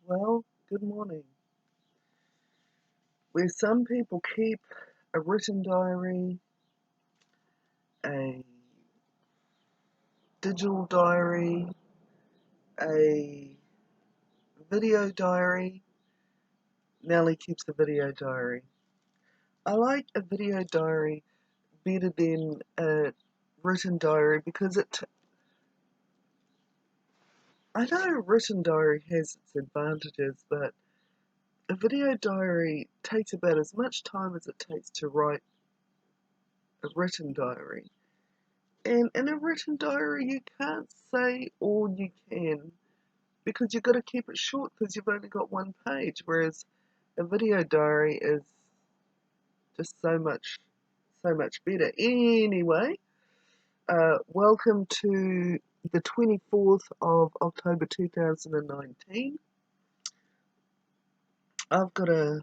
Well, good morning. Where some people keep a written diary, a digital diary, a video diary, Nellie keeps a video diary. I like a video diary better than a written diary because I know a written diary has its advantages, but a video diary takes about as much time as it takes to write a written diary. And in a written diary, you can't say all you can because you've got to keep it short because you've only got one page, whereas a video diary is just so much better. Anyway, welcome to the 24th of October 2019. I've got to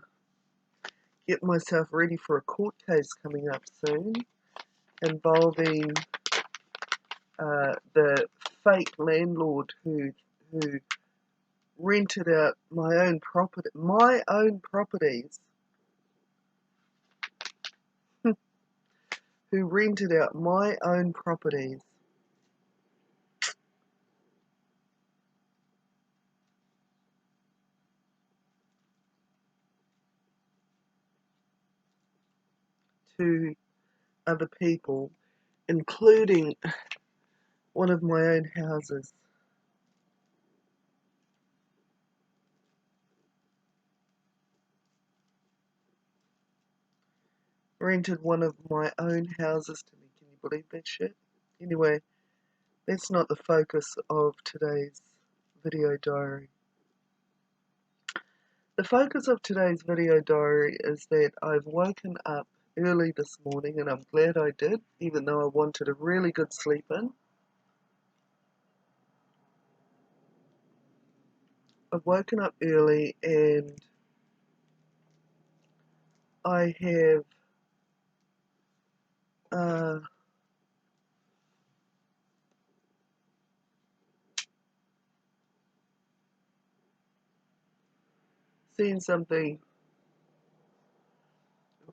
get myself ready for a court case coming up soon involving the fake landlord who rented out my own properties, who rented out my own properties to other people, including one of my own houses. Rented one of my own houses to me. Can you believe that shit? Anyway, that's not the focus of today's video diary. The focus of today's video diary is that I've woken up early this morning, and I'm glad I did, even though I wanted a really good sleep in. I've woken up early and I have uh, seen something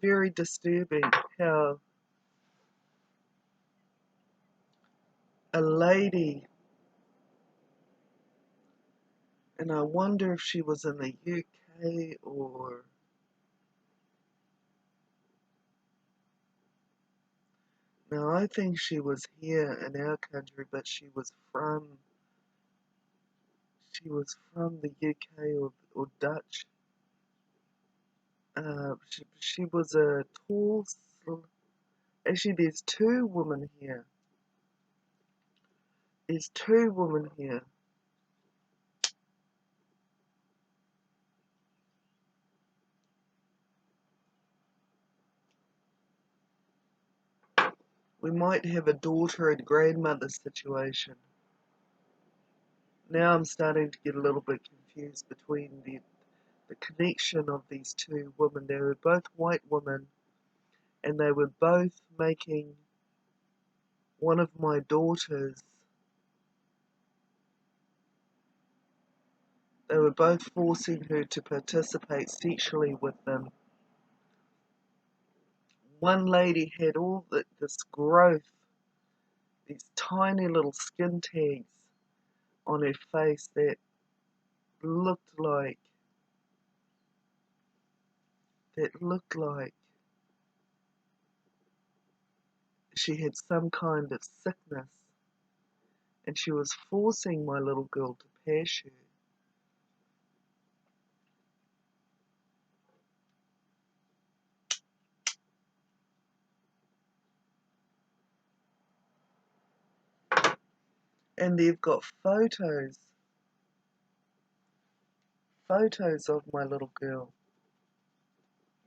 very disturbing, how a lady, and I wonder if she was in the UK or now I think she was here in our country, but she was from the UK or Dutch. She was a tall, actually there's two women here. There's two women here. We might have a daughter and grandmother situation. Now I'm starting to get a little bit confused between the connection of these two women. They were both white women, and they were both making one of my daughters, they were both forcing her to participate sexually with them. One lady had all this growth, these tiny little skin tags on her face that looked like that looked like she had some kind of sickness, and she was forcing my little girl to pass her. And they've got photos of my little girl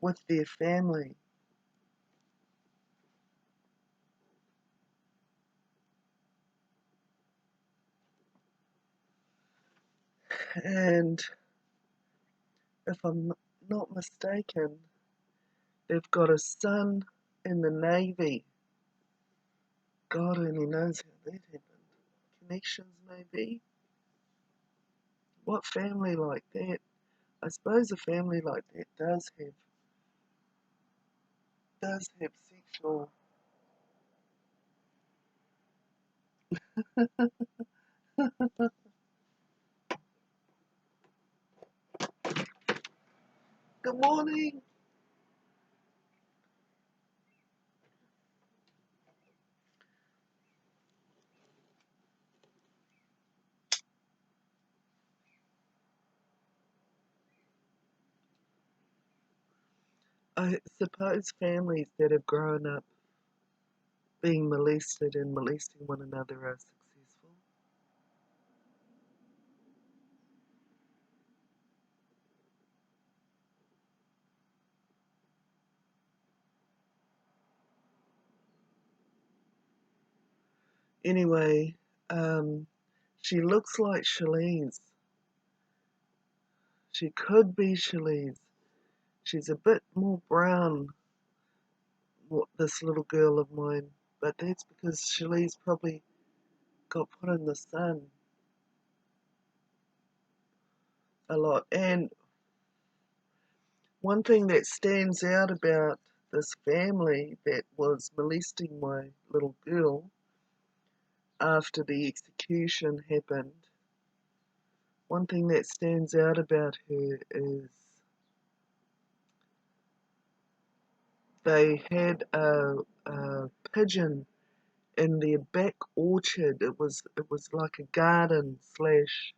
with their family. And if I'm not mistaken, they've got a son in the Navy. God only knows how that happened. Connections, maybe. What family like that? I suppose a family like that does have sexual. Good morning. I suppose families that have grown up being molested and molesting one another are successful. Anyway, um, she looks like Shalene's. She could be Shalene's. She's a bit more brown, this little girl of mine, but that's because Shalene's probably got put in the sun a lot. And one thing that stands out about this family that was molesting my little girl after the execution happened, one thing that stands out about her is they had a pigeon in their back orchard. It was like a garden slash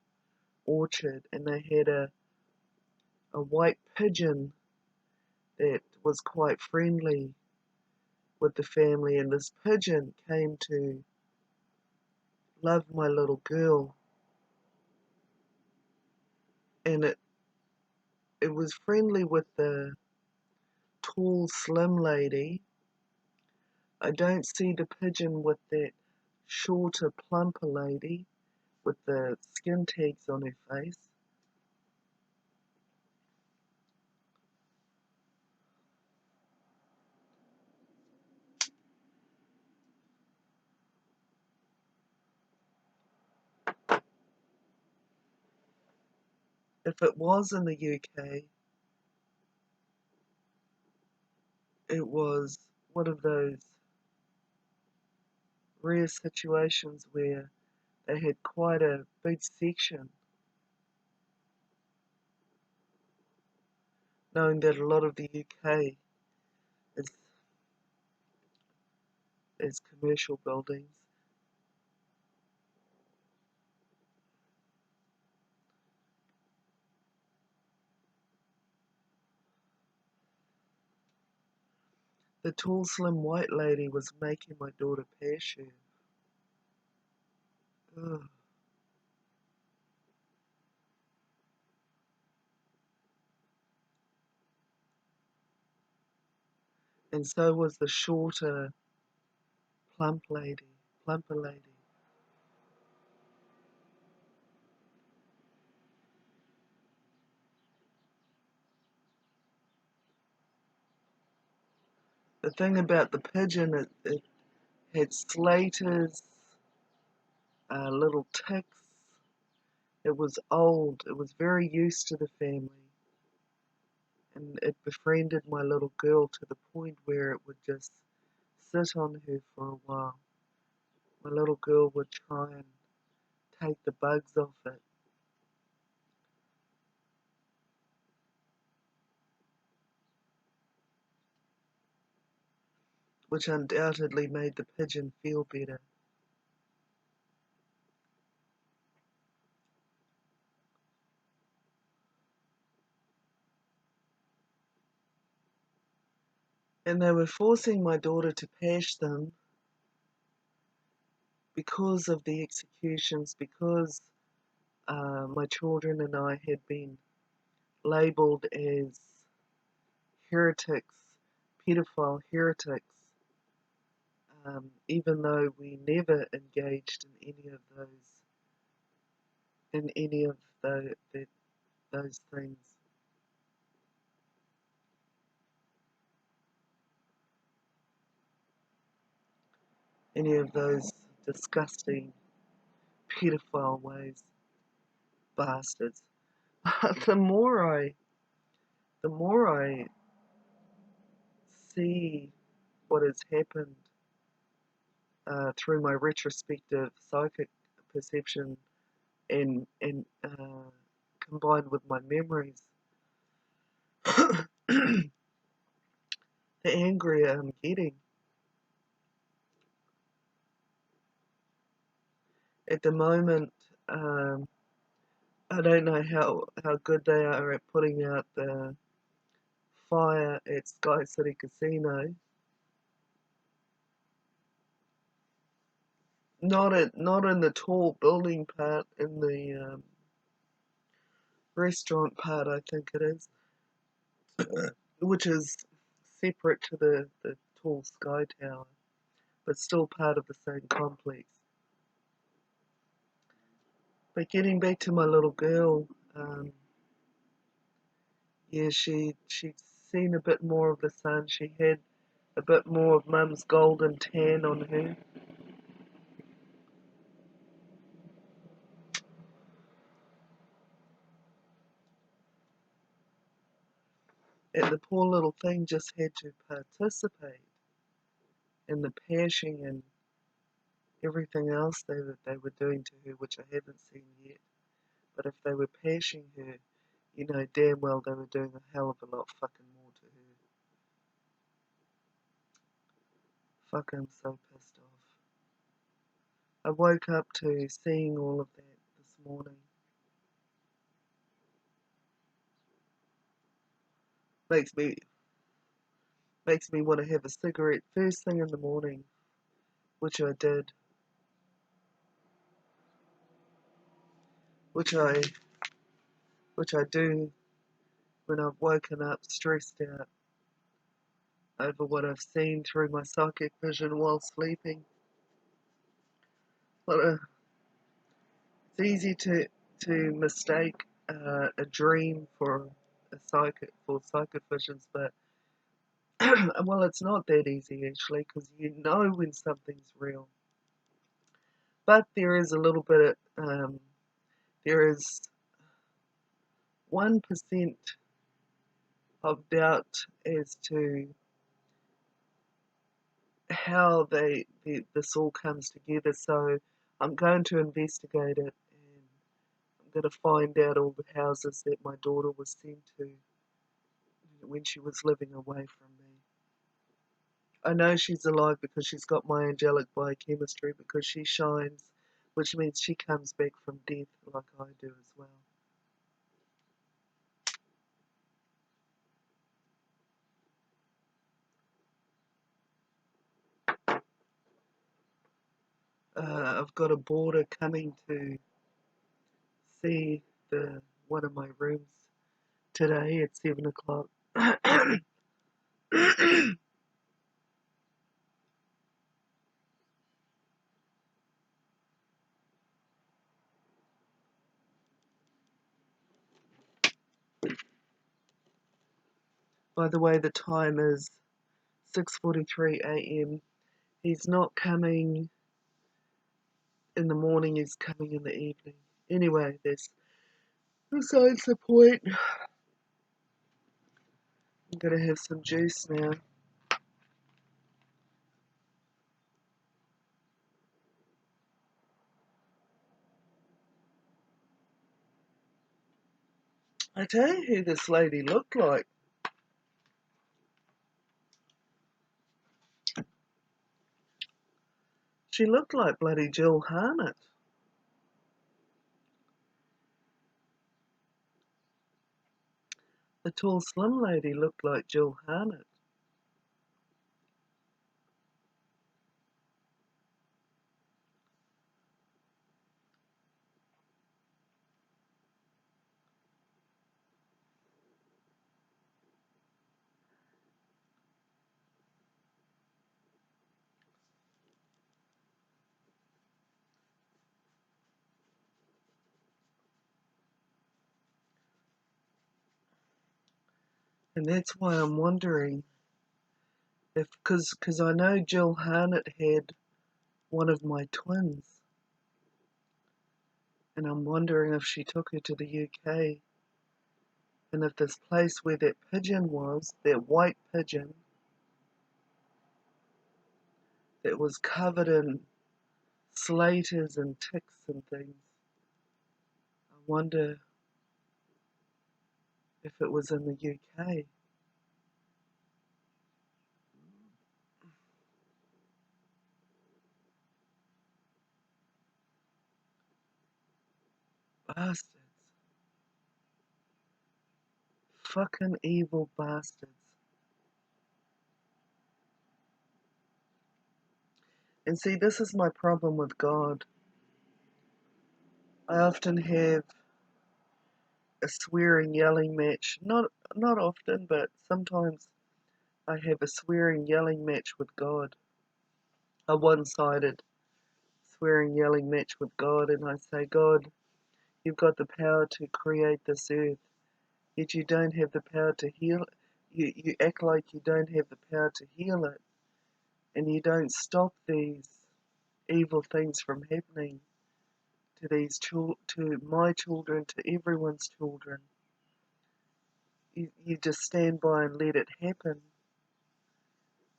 orchard, and they had a white pigeon that was quite friendly with the family, and this pigeon came to love my little girl, and it was friendly with the tall, slim lady. I don't see the pigeon with that shorter, plumper lady with the skin tags on her face. If it was in the UK, it was one of those rare situations where they had quite a big section, knowing that a lot of the UK is, is commercial buildings. The tall, slim white lady was making my daughter pass her. Ugh. And so was the shorter, plumper lady. The thing about the pigeon, it had slaters, little ticks. It was old. It was very used to the family. And it befriended my little girl to the point where it would just sit on her for a while. My little girl would try and take the bugs off it, which undoubtedly made the pigeon feel better. And they were forcing my daughter to pash them because of the executions, because my children and I had been labelled as heretics, paedophile heretics, even though we never engaged in any of those things, any of those disgusting paedophile ways. bastards. the more I the more I see what has happened through my retrospective psychic perception and combined with my memories, the angrier I'm getting. At the moment, I don't know how good they are at putting out the fire at Sky City Casino. Not in the tall building part, in the restaurant part, I think it is, which is separate to the tall Sky Tower, but still part of the same complex. But getting back to my little girl, yeah, she'd seen a bit more of the sun. She had a bit more of Mum's golden tan on her. And the poor little thing just had to participate in the pashing and everything else they were doing to her, which I haven't seen yet. But if they were pashing her, you know damn well they were doing a hell of a lot fucking more to her. Fuck, I'm so pissed off. I woke up to seeing all of that this morning. Makes me want to have a cigarette first thing in the morning, which I did, which I do when I've woken up stressed out over what I've seen through my psychic vision while sleeping. But it's easy to mistake a dream for psychic visions, but well, it's not that easy actually, because you know when something's real. But there is a little bit of there is 1% of doubt as to how this all comes together. So I'm going to investigate it, and I'm going to find out all the houses that my daughter was sent to when she was living away from me. I know she's alive because she's got my angelic biochemistry, because she shines, which means she comes back from death like I do as well. I've got a boarder coming to see one of my rooms today at 7 o'clock. By the way, the time is 6:43 a.m. He's not coming in the morning, he's coming in the evening. Anyway, that's besides the point. I'm gonna have some juice now. I tell you who this lady looked like. She looked like bloody Jill Harnett. The tall, slim lady looked like Jill Harnett. And that's why I'm wondering if, because I know Jill Harnett had one of my twins. And I'm wondering if she took her to the UK, and if this place where that pigeon was, that white pigeon that was covered in slaters and ticks and things, I wonder if it was in the UK. Bastards. Fucking evil bastards. And see, this is my problem with God. I often have a swearing, yelling match. Not often, but sometimes I have a swearing, yelling match with God. A one-sided swearing, yelling match with God, and I say, God, you've got the power to create this earth, yet you don't have the power to heal it. You act like you don't have the power to heal it, and you don't stop these evil things from happening to to my children, to everyone's children. You just stand by and let it happen,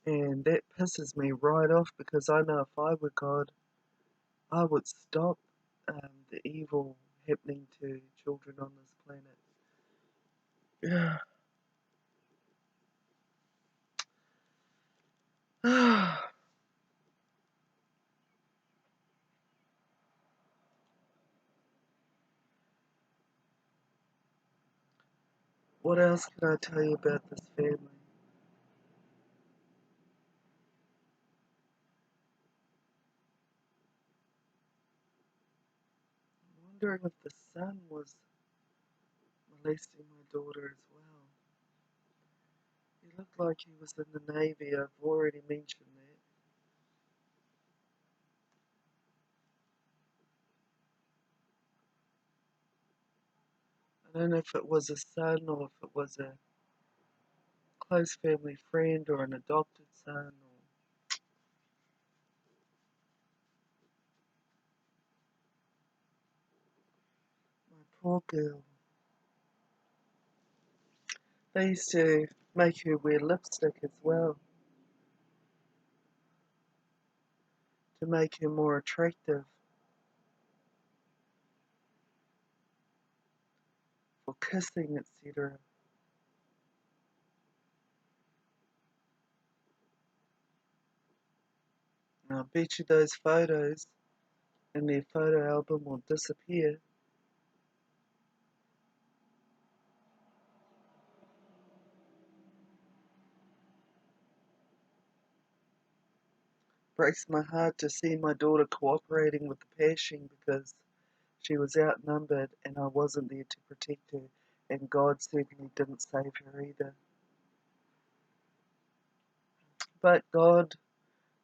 and that pisses me right off because I know if I were God, I would stop the evil happening to children on this planet. Yeah. What else can I tell you about this family? I'm wondering if the son was molesting my daughter as well. He looked like he was in the Navy. I've already mentioned that. I don't know if it was a son or if it was a close family friend or an adopted son. Or my poor girl. They used to make her wear lipstick as well to make her more attractive for kissing, etc. And I bet you those photos in their photo album will disappear. Breaks my heart to see my daughter cooperating with the Pershing because she was outnumbered and I wasn't there to protect her, and God certainly didn't save her either. But God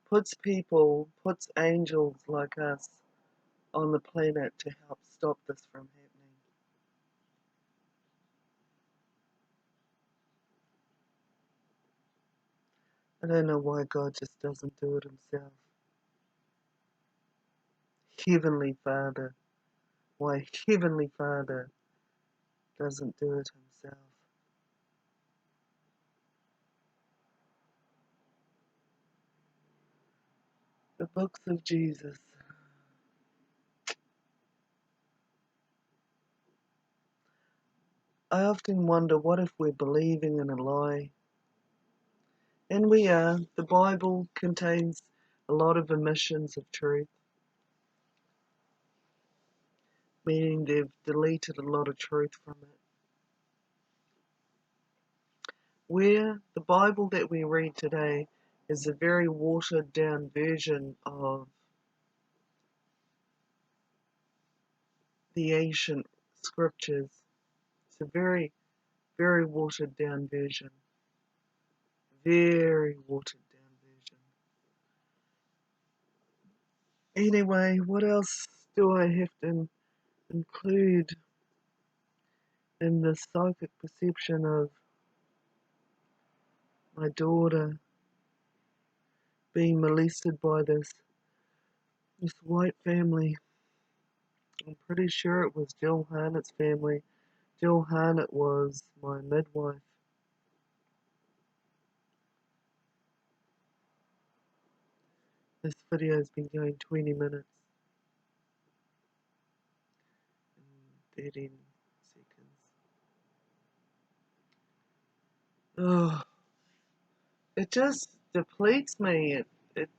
puts angels like us on the planet to help stop this from happening. I don't know why God just doesn't do it himself. Heavenly Father, why Heavenly Father doesn't do it himself. The books of Jesus. I often wonder, what if we're believing in a lie? And we are. The Bible contains a lot of omissions of truth, meaning they've deleted a lot of truth from it. Where the Bible that we read today is a very watered down version of the ancient scriptures. It's a very, very watered down version. Very watered down version. Anyway, what else do I have to include in the psychic perception of my daughter being molested by this white family? I'm pretty sure it was Jill Harnett's family. Jill Harnett was my midwife. This video has been going 20 minutes and 13 seconds. Oh, it just depletes me. It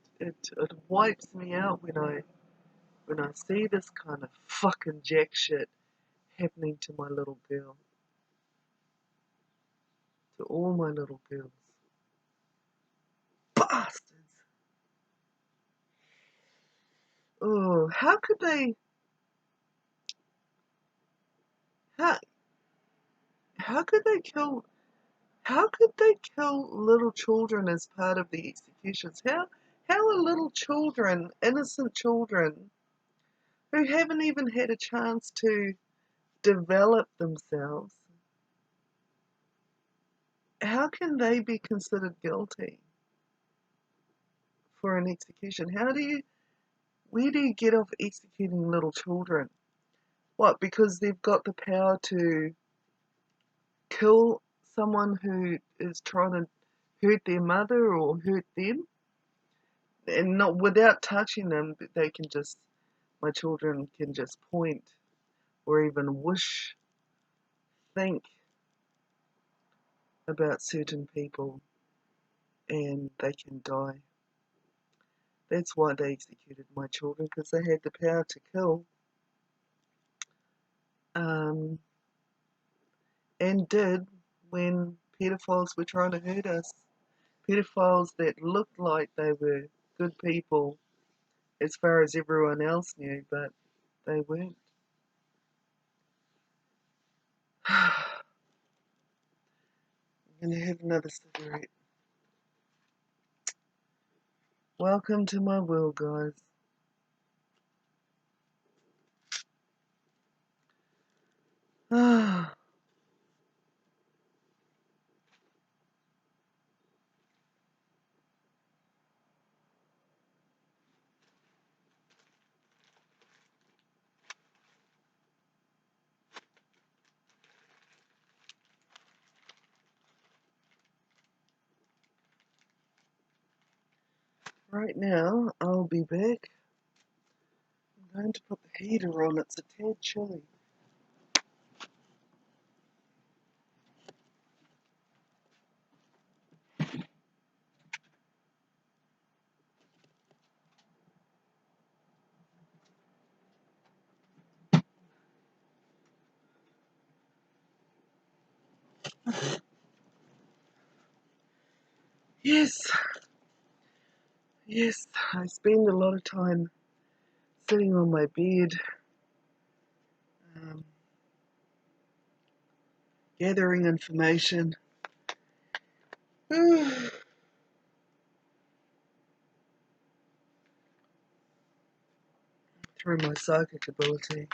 wipes me out when I see this kind of fucking jack shit happening to my little girl. To all my little girls. Bastards! Oh, how could they how how could they kill little children as part of the executions? How are little children, innocent children, who haven't even had a chance to develop themselves, how can they be considered guilty for an execution? Where do you get off executing little children? What, because they've got the power to kill someone who is trying to hurt their mother or hurt them? And not without touching them, my children can just point or even think about certain people and they can die. That's why they executed my children, because they had the power to kill, and did when pedophiles were trying to hurt us. Pedophiles that looked like they were good people as far as everyone else knew, but they weren't. I'm gonna have another cigarette. Welcome to my world, guys. Right now, I'll be back. I'm going to put the heater on. It's a tad chilly. Yes, yes, I spend a lot of time sitting on my bed, um, gathering information through my psychic ability,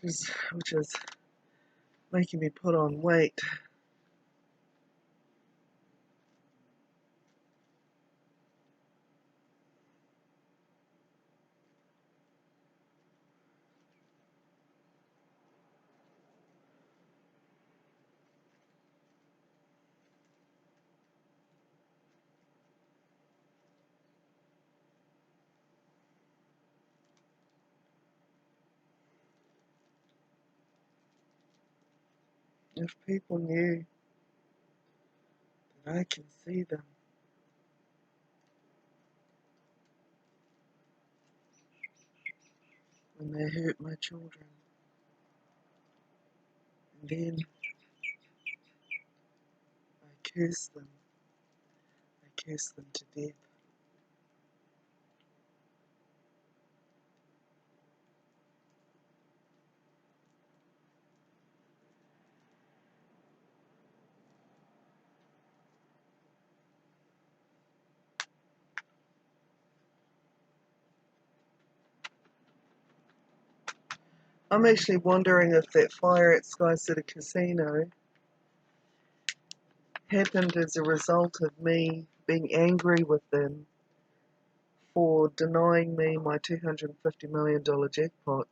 which is making me put on weight. If people knew that I can see them when they hurt my children, and then I curse them to death. I'm actually wondering if that fire at Sky City Casino happened as a result of me being angry with them for denying me my $250 million jackpot.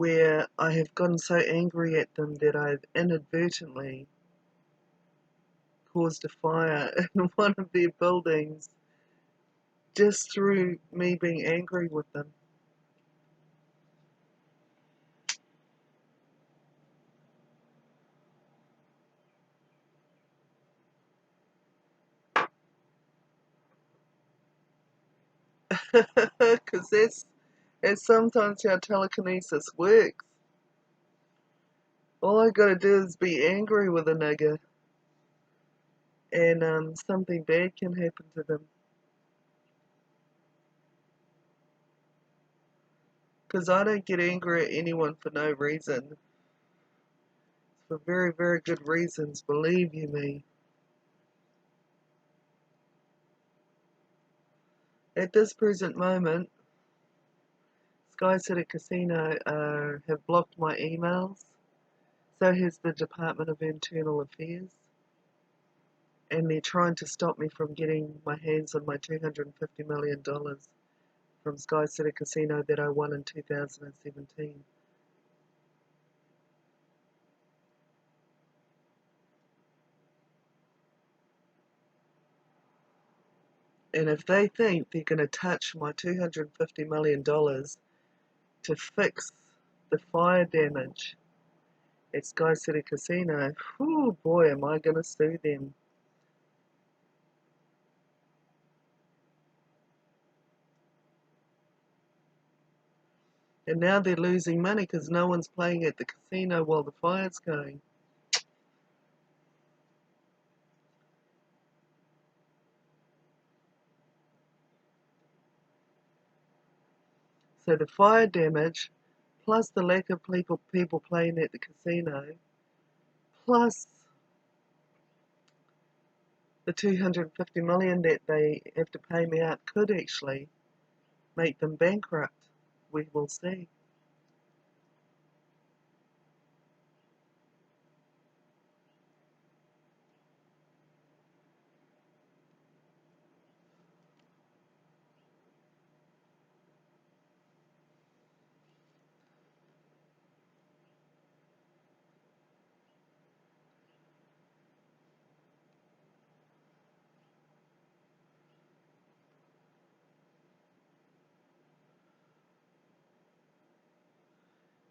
where I have gotten so angry at them that I've inadvertently caused a fire in one of their buildings just through me being angry with them. Because that's sometimes how telekinesis works. All I gotta do is be angry with a nigger, and something bad can happen to them. Because I don't get angry at anyone for no reason. It's for very, very good reasons, believe you me. At this present moment, Sky City Casino have blocked my emails. So has the Department of Internal Affairs. And they're trying to stop me from getting my hands on my $250 million from Sky City Casino that I won in 2017. And if they think they're going to touch my $250 million to fix the fire damage at Sky City Casino, whew, boy, am I going to sue them. And now they're losing money because no one's playing at the casino while the fire's going. So the fire damage, plus the lack of people playing at the casino, plus the 250 million that they have to pay me out could actually make them bankrupt. We will see.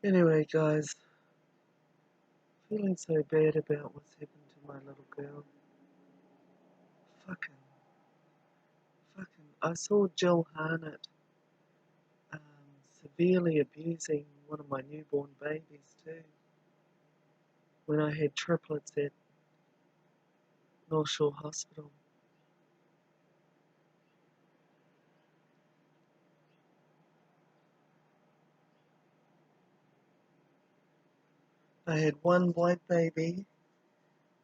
Anyway, guys, feeling so bad about what's happened to my little girl. Fucking, I saw Jill Harnett um, severely abusing one of my newborn babies too when I had triplets at North Shore Hospital. I had one white baby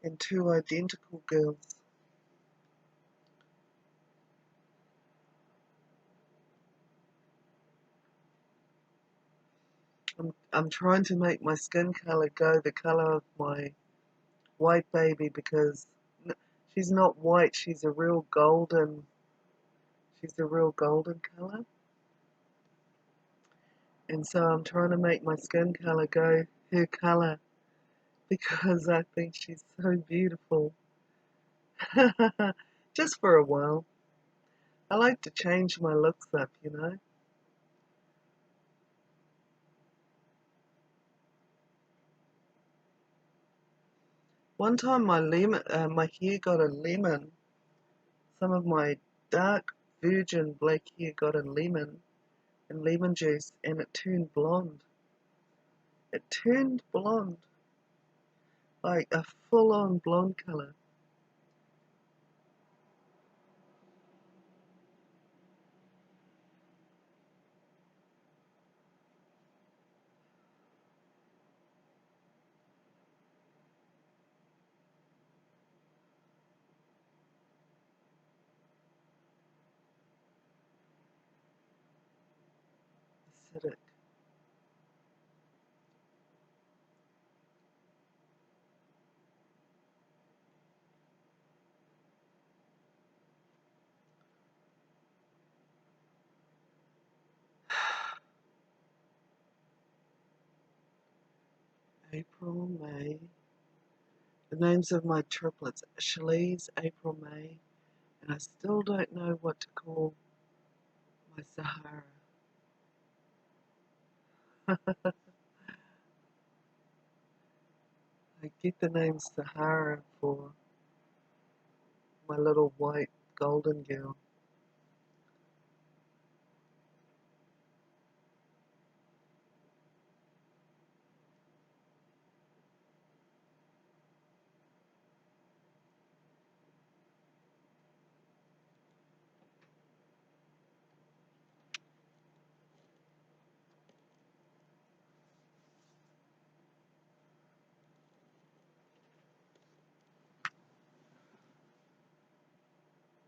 and two identical girls. I'm trying to make my skin color go the color of my white baby because she's not white, she's a real golden color. And so I'm trying to make my skin color go her color because I think she's so beautiful. Just for a while. I like to change my looks up, you know. One time my hair got a lemon. Some of my dark virgin black hair got a lemon and lemon juice, and it turned blonde. It turned blonde, like a full-on blonde color. Acidic. April, May. The names of my triplets, Shalice, April, May, and I still don't know what to call my Sahara. I get the name Sahara for my little white golden girl.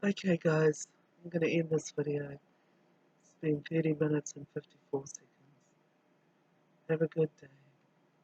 Okay guys, I'm going to end this video. It's been 30 minutes and 54 seconds. Have a good day.